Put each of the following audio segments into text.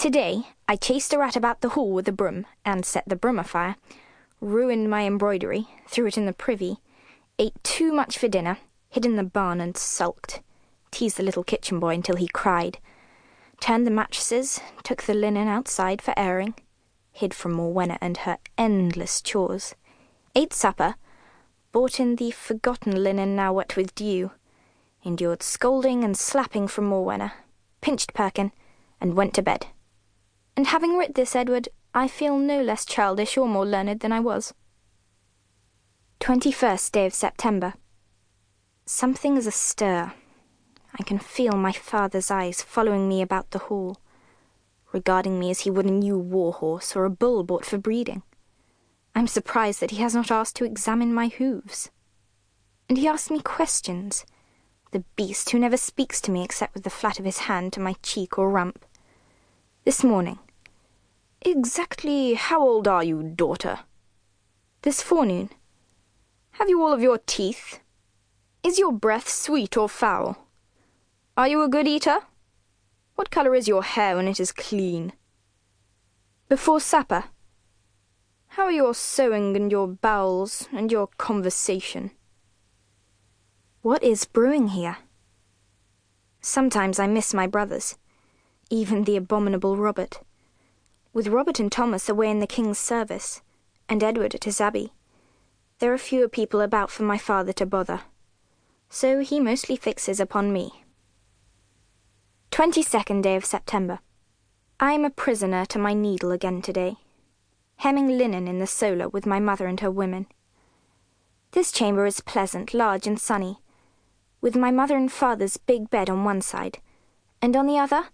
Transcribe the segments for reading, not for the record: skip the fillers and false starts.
Today I chased a rat about the hall with a broom, and set the broom afire, ruined my embroidery, threw it in the privy, ate too much for dinner, hid in the barn and sulked, teased the little kitchen boy until he cried, turned the mattresses, took the linen outside for airing, hid from Morwenna and her endless chores, ate supper, brought in the forgotten linen now wet with dew, endured scolding and slapping from Morwenna, pinched Perkin, and went to bed. And having writ this, Edward, I feel no less childish or more learned than I was. 21st day of September. Something is astir. I can feel my father's eyes following me about the hall, regarding me as he would a new war-horse or a bull bought for breeding. I'm surprised that he has not asked to examine my hooves. And he asks me questions, the beast who never speaks to me except with the flat of his hand to my cheek or rump. This morning, "Exactly how old are you, daughter?" This forenoon, "Have you all of your teeth? Is your breath sweet or foul? Are you a good eater? What colour is your hair when it is clean? Before supper, how are your sewing and your bowels and your conversation?" What is brewing here? Sometimes I miss my brothers, even the abominable Robert. With Robert and Thomas away in the king's service, and Edward at his abbey, there are fewer people about for my father to bother, so he mostly fixes upon me. 22nd day of September. I am a prisoner to my needle again today, hemming linen in the solar with my mother and her women. This chamber is pleasant, large and sunny, with my mother and father's big bed on one side, and on the other,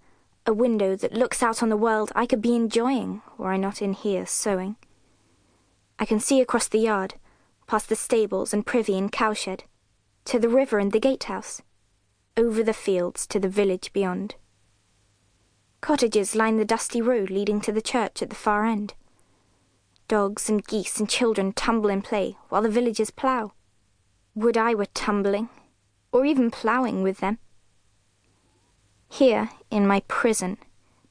a window that looks out on the world I could be enjoying were I not in here sewing. I can see across the yard, past the stables and privy and cowshed, to the river and the gatehouse, over the fields to the village beyond. Cottages line the dusty road leading to the church at the far end. Dogs and geese and children tumble and play while the villagers plough. Would I were tumbling, or even ploughing with them. Here, in my prison,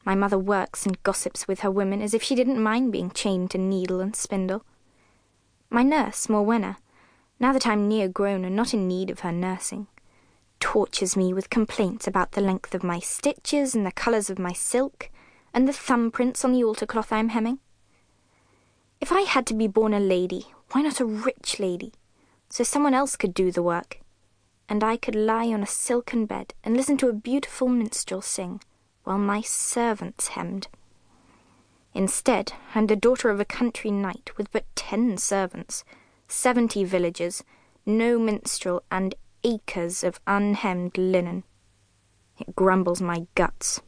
my mother works and gossips with her women as if she didn't mind being chained to needle and spindle. My nurse, Morwenna, now that I'm near grown and not in need of her nursing, tortures me with complaints about the length of my stitches and the colours of my silk and the thumbprints on the altar cloth I am hemming. If I had to be born a lady, why not a rich lady, so someone else could do the work, and I could lie on a silken bed and listen to a beautiful minstrel sing, while my servants hemmed. Instead, I'm the daughter of a country knight with but 10 servants, 70 villagers, no minstrel, and acres of unhemmed linen. It grumbles my guts.